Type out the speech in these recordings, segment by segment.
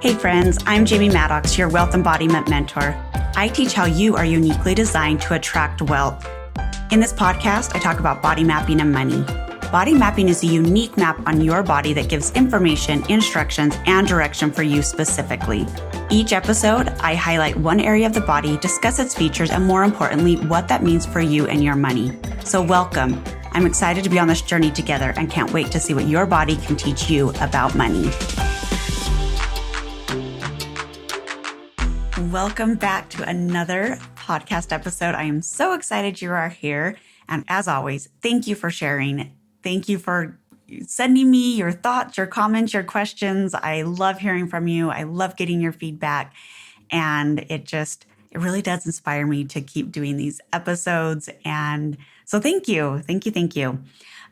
Hey friends, I'm Jamie Maddox, your wealth embodiment mentor. I teach how you are uniquely designed to attract wealth. In this podcast, I talk about body mapping and money. Body mapping is a unique map on your body that gives information, instructions, and direction for you specifically. Each episode, I highlight one area of the body, discuss its features, and more importantly, what that means for you and your money. So welcome. I'm excited to be on this journey together and can't wait to see what your body can teach you about money. Welcome back to another podcast episode. I am so excited you are here. And as always, thank you for sharing. Thank you for sending me your thoughts, your comments, your questions. I love hearing from you. I love getting your feedback. And it really does inspire me to keep doing these episodes. And so thank you.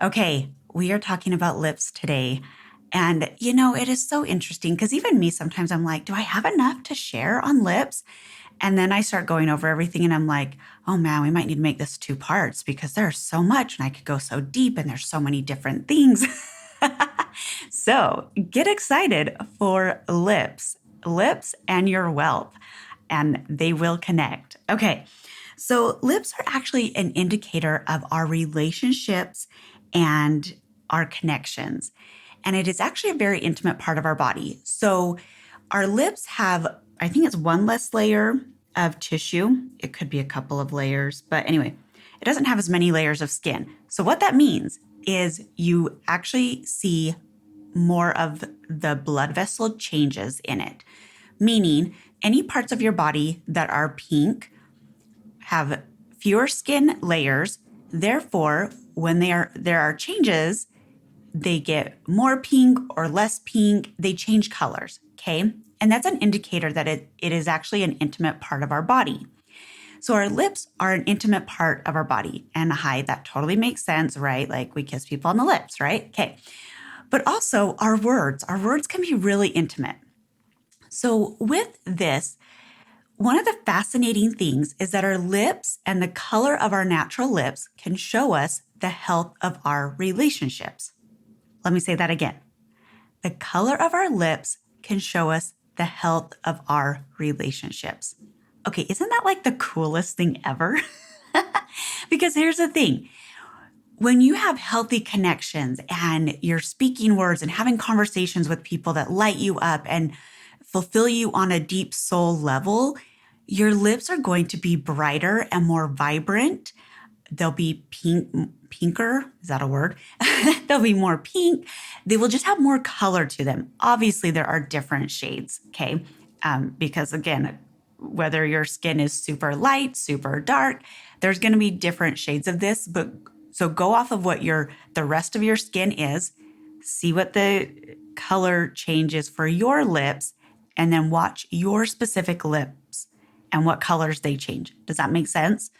Okay, we are talking about lips today. And, it is so interesting because even me, sometimes I'm like, do I have enough to share on lips? And then I start going over everything and I'm like, oh man, we might need to make this 2 parts because there's so much and I could go so deep and there's so many different things. So get excited for lips and your wealth, and they will connect. Okay, so lips are actually an indicator of our relationships and our connections. And it is actually a very intimate part of our body. So our lips have, I think it's 1 less layer of tissue. It could be a couple of layers, but anyway, it doesn't have as many layers of skin. So what that means is you actually see more of the blood vessel changes in it, meaning any parts of your body that are pink have fewer skin layers. Therefore, when there are changes, they get more pink or less pink. They change colors, okay? And that's an indicator that it is actually an intimate part of our body. So our lips are an intimate part of our body. And hi, that totally makes sense, right? Like we kiss people on the lips, right? Okay. But also our words can be really intimate. So with this, one of the fascinating things is that our lips and the color of our natural lips can show us the health of our relationships. Let me say that again. The color of our lips can show us the health of our relationships. Okay, isn't that like the coolest thing ever? Because here's the thing. When you have healthy connections and you're speaking words and having conversations with people that light you up and fulfill you on a deep soul level, your lips are going to be brighter and more vibrant. They'll be pinker. Is that a word? They'll be more pink. They will just have more color to them. Obviously, there are different shades, okay? Because again, whether your skin is super light, super dark, there's going to be different shades of this. But so go off of what the rest of your skin is, see what the color changes for your lips, and then watch your specific lips and what colors they change. Does that make sense?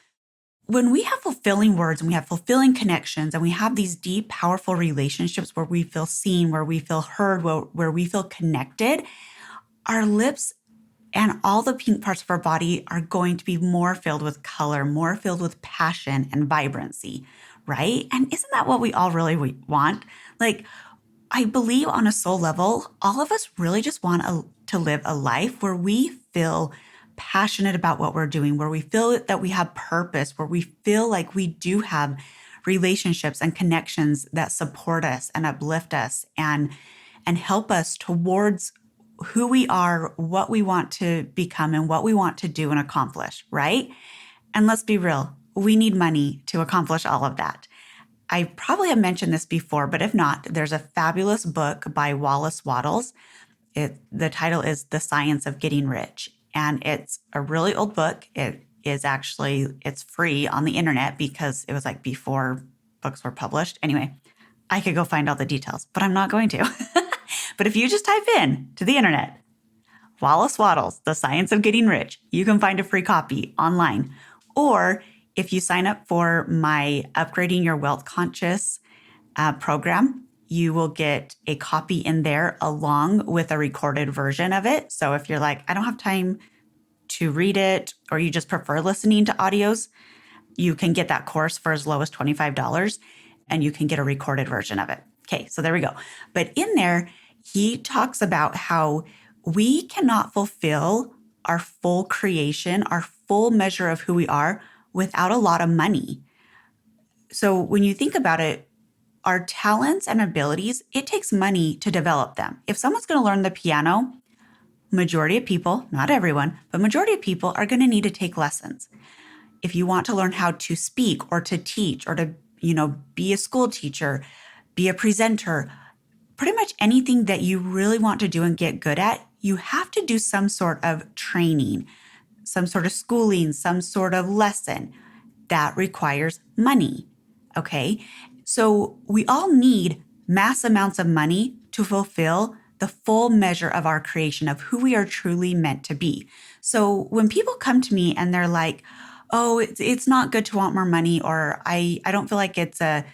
When we have fulfilling words and we have fulfilling connections and we have these deep, powerful relationships where we feel seen, where we feel heard, where we feel connected, our lips and all the pink parts of our body are going to be more filled with color, more filled with passion and vibrancy, right? And isn't that what we all really want? Like, I believe on a soul level, all of us really just want to live a life where we feel passionate about what we're doing, where we feel that we have purpose, where we feel like we do have relationships and connections that support us and uplift us and help us towards who we are, what we want to become, and what we want to do and accomplish, right? And let's be real, we need money to accomplish all of that. I probably have mentioned this before, but if not, there's a fabulous book by Wallace Wattles. The title is The Science of Getting Rich. And it's a really old book. It's free on the internet because it was like before books were published. Anyway, I could go find all the details, but I'm not going to. But if you just type in to the internet, Wallace Wattles, The Science of Getting Rich, you can find a free copy online. Or if you sign up for my Upgrading Your Wealth Conscious program, you will get a copy in there along with a recorded version of it. So if you're like, I don't have time to read it, or you just prefer listening to audios, you can get that course for as low as $25 and you can get a recorded version of it. Okay, so there we go. But in there, he talks about how we cannot fulfill our full creation, our full measure of who we are without a lot of money. So when you think about it, our talents and abilities, it takes money to develop them. If someone's going to learn the piano, majority of people, not everyone, but majority of people are going to need to take lessons. If you want to learn how to speak or to teach or to, be a school teacher, be a presenter, pretty much anything that you really want to do and get good at, you have to do some sort of training, some sort of schooling, some sort of lesson that requires money. Okay. So we all need mass amounts of money to fulfill the full measure of our creation of who we are truly meant to be. So when people come to me and they're like, oh, it's not good to want more money, or I don't feel like it's a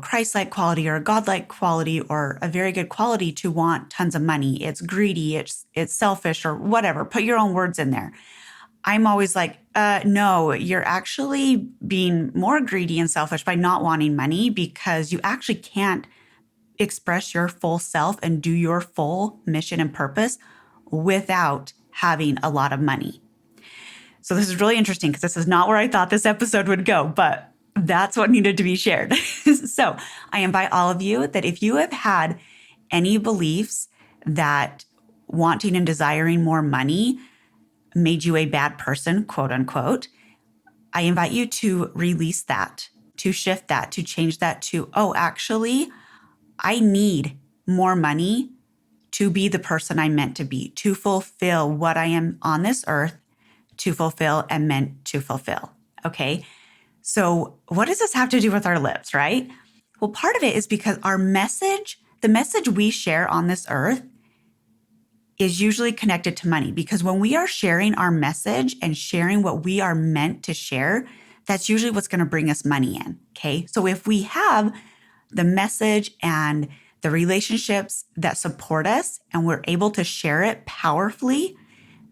Christ-like quality or a God-like quality or a very good quality to want tons of money. It's greedy, it's selfish, or whatever. Put your own words in there. I'm always like, no, you're actually being more greedy and selfish by not wanting money, because you actually can't express your full self and do your full mission and purpose without having a lot of money. So this is really interesting because this is not where I thought this episode would go, but that's what needed to be shared. So I invite all of you that if you have had any beliefs that wanting and desiring more money made you a bad person, quote unquote, I invite you to release that, to shift that, to change that to, oh, actually, I need more money to be the person I'm meant to be, to fulfill what I am on this earth to fulfill and meant to fulfill. Okay. So what does this have to do with our lips, right? Well, part of it is because our message, the message we share on this earth, is usually connected to money, because when we are sharing our message and sharing what we are meant to share, that's usually what's going to bring us money in. Okay. So if we have the message and the relationships that support us and we're able to share it powerfully,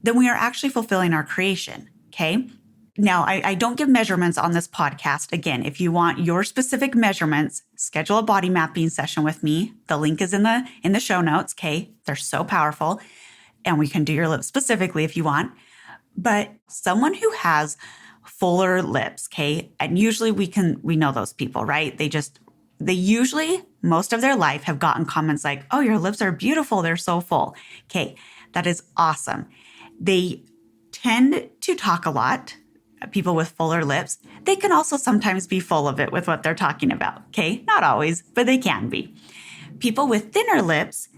then we are actually fulfilling our creation. Okay. Now, I don't give measurements on this podcast. Again, if you want your specific measurements, schedule a body mapping session with me. The link is in the show notes. Okay. They're so powerful, and we can do your lips specifically if you want. But someone who has fuller lips, okay, and usually we know those people, right? They usually most of their life have gotten comments like, oh, your lips are beautiful. They're so full. Okay. That is awesome. They tend to talk a lot. People with fuller lips, they can also sometimes be full of it with what they're talking about. Okay. Not always, but they can be. People with thinner lips,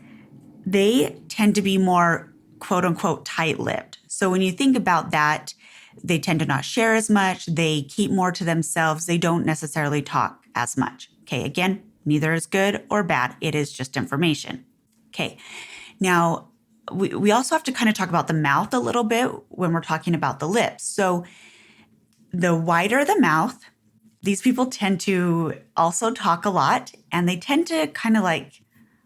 they tend to be more quote unquote tight-lipped. So when you think about that, they tend to not share as much. They keep more to themselves. They don't necessarily talk as much. Okay. Again, neither is good or bad. It is just information. Okay. Now, we also have to kind of talk about the mouth a little bit when we're talking about the lips. So the wider the mouth, these people tend to also talk a lot, and they tend to kind of like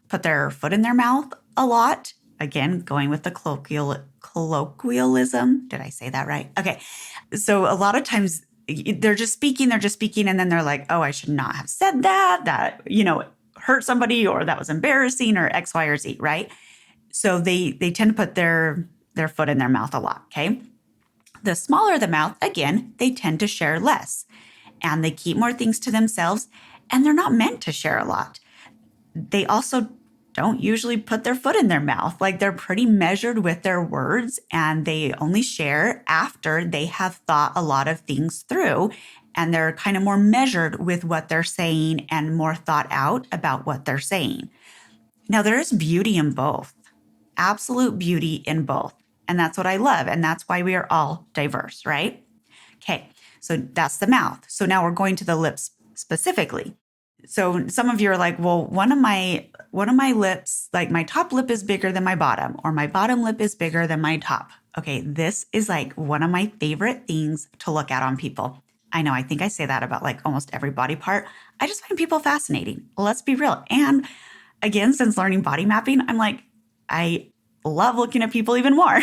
put their foot in their mouth a lot. Again, going with the colloquialism. Did I say that right? Okay. So a lot of times they're just speaking, and then they're like, oh, I should not have said that, hurt somebody, or that was embarrassing, or X, Y, or Z, right? So they tend to put their foot in their mouth a lot, okay? The smaller the mouth, again, they tend to share less, and they keep more things to themselves, and they're not meant to share a lot. They also don't usually put their foot in their mouth. Like, they're pretty measured with their words, and they only share after they have thought a lot of things through, and they're kind of more measured with what they're saying and more thought out about what they're saying. Now, there is beauty in both, absolute beauty in both. And that's what I love. And that's why we are all diverse, right? Okay. So that's the mouth. So now we're going to the lips specifically. So some of you are like, well, one of my lips, like my top lip is bigger than my bottom, or my bottom lip is bigger than my top. Okay. This is like one of my favorite things to look at on people. I know. I think I say that about like almost every body part. I just find people fascinating. Let's be real. And again, since learning body mapping, I'm like, I love looking at people even more.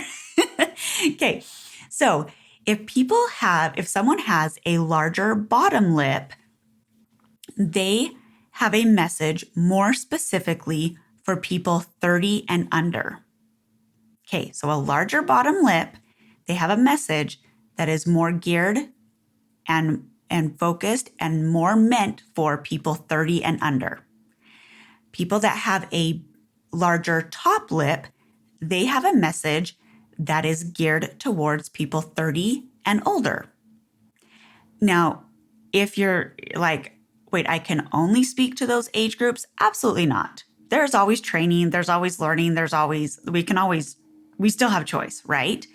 Okay. So if someone has a larger bottom lip, they have a message more specifically for people 30 and under. Okay, so a larger bottom lip, they have a message that is more geared and focused and more meant for people 30 and under. People that have a larger top lip, they have a message that is geared towards people 30 and older. Now, if you're like, wait, I can only speak to those age groups, absolutely not. There's always training, there's always learning, we still have choice, right?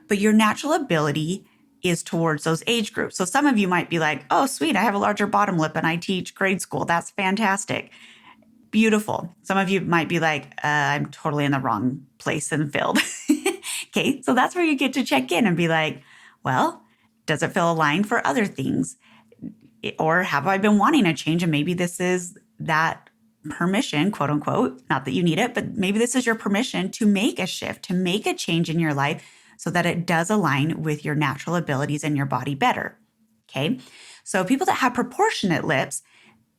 But your natural ability is towards those age groups. So some of you might be like, oh, sweet, I have a larger bottom lip and I teach grade school. That's fantastic. Beautiful. Some of you might be like, I'm totally in the wrong place and field. Okay, so that's where you get to check in and be like, well, does it feel aligned for other things? Or have I been wanting a change? And maybe this is that permission, quote unquote, not that you need it, but maybe this is your permission to make a shift, to make a change in your life so that it does align with your natural abilities and your body better. Okay, so people that have proportionate lips,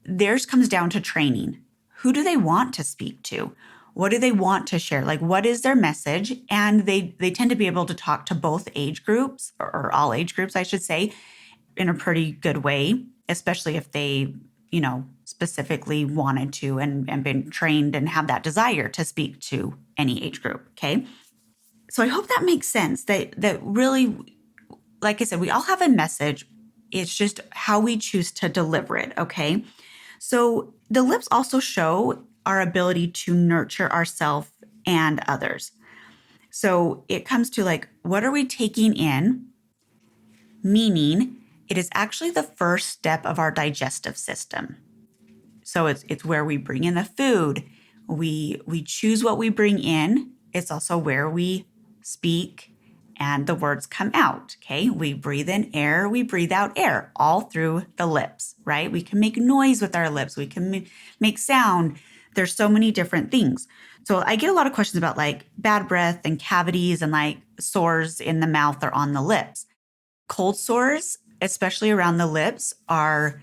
theirs comes down to training. Who do they want to speak to? What do they want to share? Like, what is their message? And they tend to be able to talk to both age groups, or all age groups, I should say, in a pretty good way, especially if they, specifically wanted to and been trained and have that desire to speak to any age group. Okay. So I hope that makes sense that really, like I said, we all have a message. It's just how we choose to deliver it. Okay. So the lips also show our ability to nurture ourselves and others. So it comes to like, what are we taking in? Meaning it is actually the first step of our digestive system. So it's where we bring in the food. We choose what we bring in. It's also where we speak and the words come out. Okay. We breathe in air, we breathe out air, all through the lips, right? We can make noise with our lips. We can make sound. There's so many different things. So I get a lot of questions about like bad breath and cavities and like sores in the mouth or on the lips. Cold sores, especially around the lips, are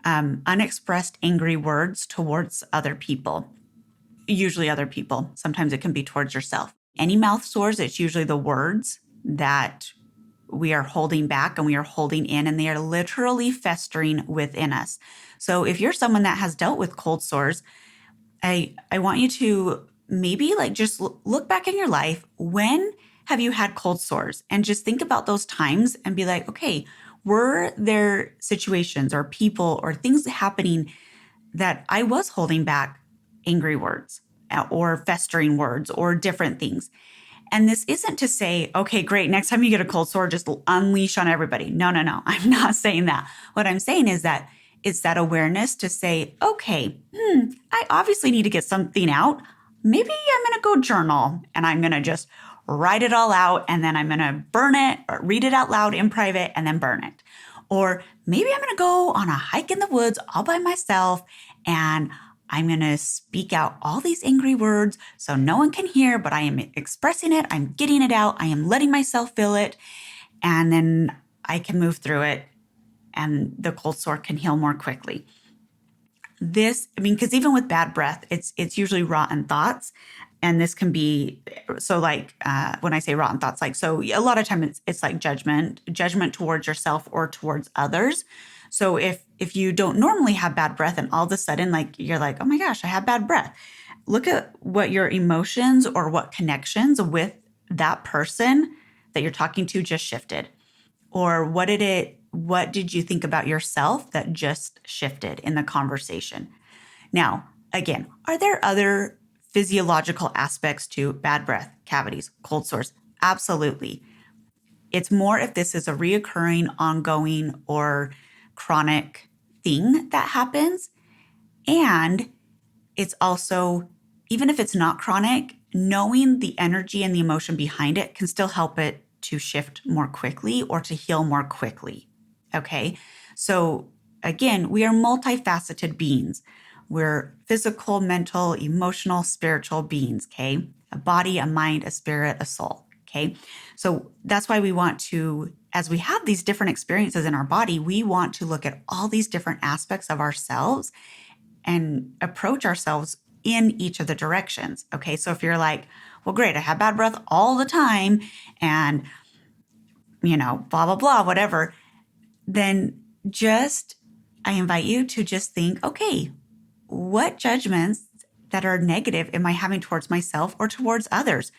unexpressed angry words towards other people, usually other people. Sometimes it can be towards yourself. Any mouth sores, it's usually the words that we are holding back and we are holding in, and they are literally festering within us. So if you're someone that has dealt with cold sores, I want you to maybe like just look back in your life. When have you had cold sores? And just think about those times and be like, okay, were there situations or people or things happening that I was holding back angry words or festering words or different things? And this isn't to say, okay, great, next time you get a cold sore, just unleash on everybody. No, I'm not saying that. What I'm saying is that it's that awareness to say, okay, I obviously need to get something out. Maybe I'm going to go journal and I'm going to just write it all out, and then I'm going to burn it or read it out loud in private and then burn it. Or maybe I'm going to go on a hike in the woods all by myself and I'm going to speak out all these angry words so no one can hear, but I am expressing it. I'm getting it out. I am letting myself feel it. And then I can move through it and the cold sore can heal more quickly. Because even with bad breath, it's usually rotten thoughts. And this can be, so like when I say rotten thoughts, like, so a lot of times it's like judgment towards yourself or towards others. So if you don't normally have bad breath and all of a sudden like you're like, oh my gosh, I have bad breath. Look at what your emotions or what connections with that person that you're talking to just shifted. Or what did you think about yourself that just shifted in the conversation? Now, again, are there other physiological aspects to bad breath, cavities, cold sores? Absolutely. It's more if this is a reoccurring, ongoing, or chronic thing that happens. And it's also, even if it's not chronic, knowing the energy and the emotion behind it can still help it to shift more quickly or to heal more quickly. Okay. So again, we are multifaceted beings. We're physical, mental, emotional, spiritual beings. Okay. A body, a mind, a spirit, a soul. Okay. So that's why we want to, as we have these different experiences in our body, we want to look at all these different aspects of ourselves and approach ourselves in each of the directions. Okay. So if you're like, well, great, I have bad breath all the time and, blah, blah, blah, whatever, then I invite you to just think, okay, what judgments that are negative am I having towards myself or towards others?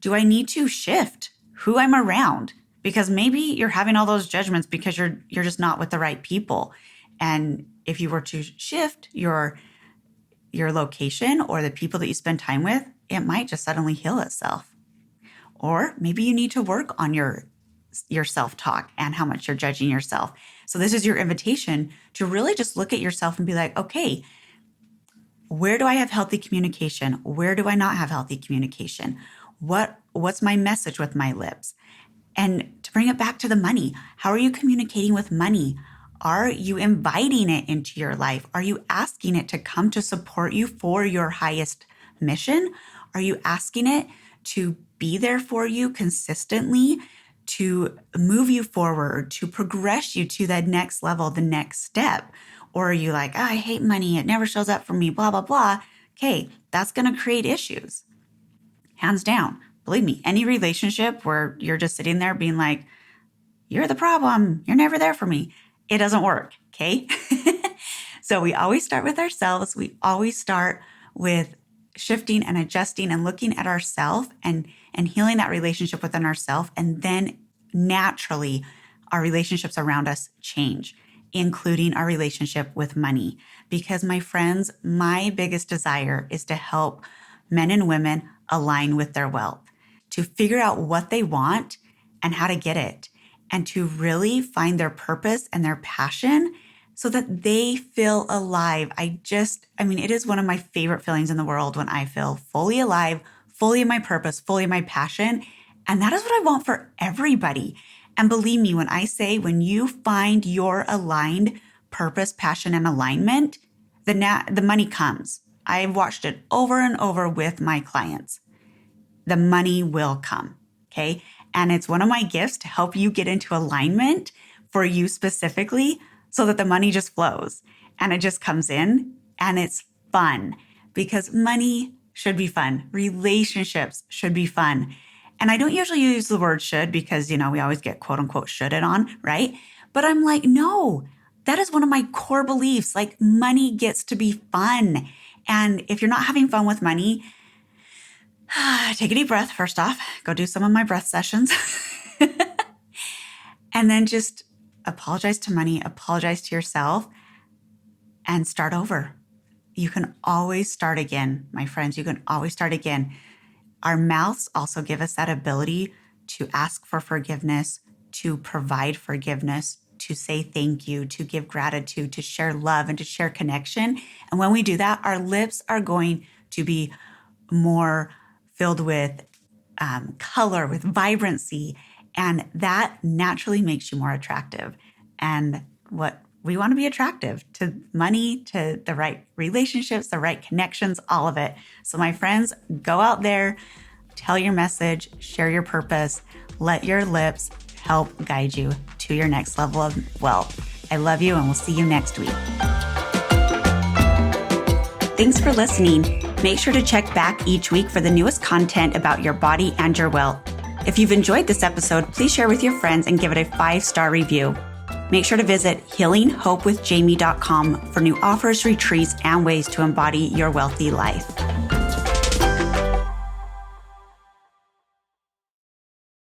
Do I need to shift who I'm around? Because maybe you're having all those judgments because you're just not with the right people. And if you were to shift your location or the people that you spend time with, it might just suddenly heal itself. Or maybe you need to work on your self-talk and how much you're judging yourself. So this is your invitation to really just look at yourself and be like, okay, where do I have healthy communication? Where do I not have healthy communication? What's my message with my lips? And to bring it back to the money, how are you communicating with money? Are you inviting it into your life? Are you asking it to come to support you for your highest mission? Are you asking it to be there for you consistently, to move you forward, to progress you to that next level, the next step? Or are you like, I hate money, it never shows up for me, blah, blah, blah. Okay, that's going to create issues. Hands down. Believe me, any relationship where you're just sitting there being like, you're the problem, you're never there for me, it doesn't work, okay? So we always start with ourselves. We always start with shifting and adjusting and looking at ourselves and healing that relationship within ourselves. And then naturally, our relationships around us change, including our relationship with money. Because my friends, my biggest desire is to help men and women align with their wealth, to figure out what they want and how to get it, and to really find their purpose and their passion so that they feel alive. It is one of my favorite feelings in the world when I feel fully alive, fully in my purpose, fully in my passion. And that is what I want for everybody. And believe me, when I say, when you find your aligned purpose, passion, and alignment, the money comes. I've watched it over and over with my clients. The money will come, okay? And it's one of my gifts to help you get into alignment for you specifically so that the money just flows and it just comes in and it's fun, because money should be fun. Relationships should be fun. And I don't usually use the word should because, we always get quote unquote shoulded on, right? But I'm like, no, that is one of my core beliefs. Like, money gets to be fun. And if you're not having fun with money, take a deep breath. First off, go do some of my breath sessions. And then just apologize to money, apologize to yourself, and start over. You can always start again, my friends. You can always start again. Our mouths also give us that ability to ask for forgiveness, to provide forgiveness, to say thank you, to give gratitude, to share love, and to share connection. And when we do that, our lips are going to be more filled with color, with vibrancy, and that naturally makes you more attractive. And what we want to be attractive to money, to the right relationships, the right connections, all of it. So my friends, go out there, tell your message, share your purpose, let your lips help guide you to your next level of wealth. I love you, and we'll see you next week. Thanks for listening. Make sure to check back each week for the newest content about your body and your wealth. If you've enjoyed this episode, please share with your friends and give it a 5-star review. Make sure to visit healinghopewithjamie.com for new offers, retreats, and ways to embody your wealthy life.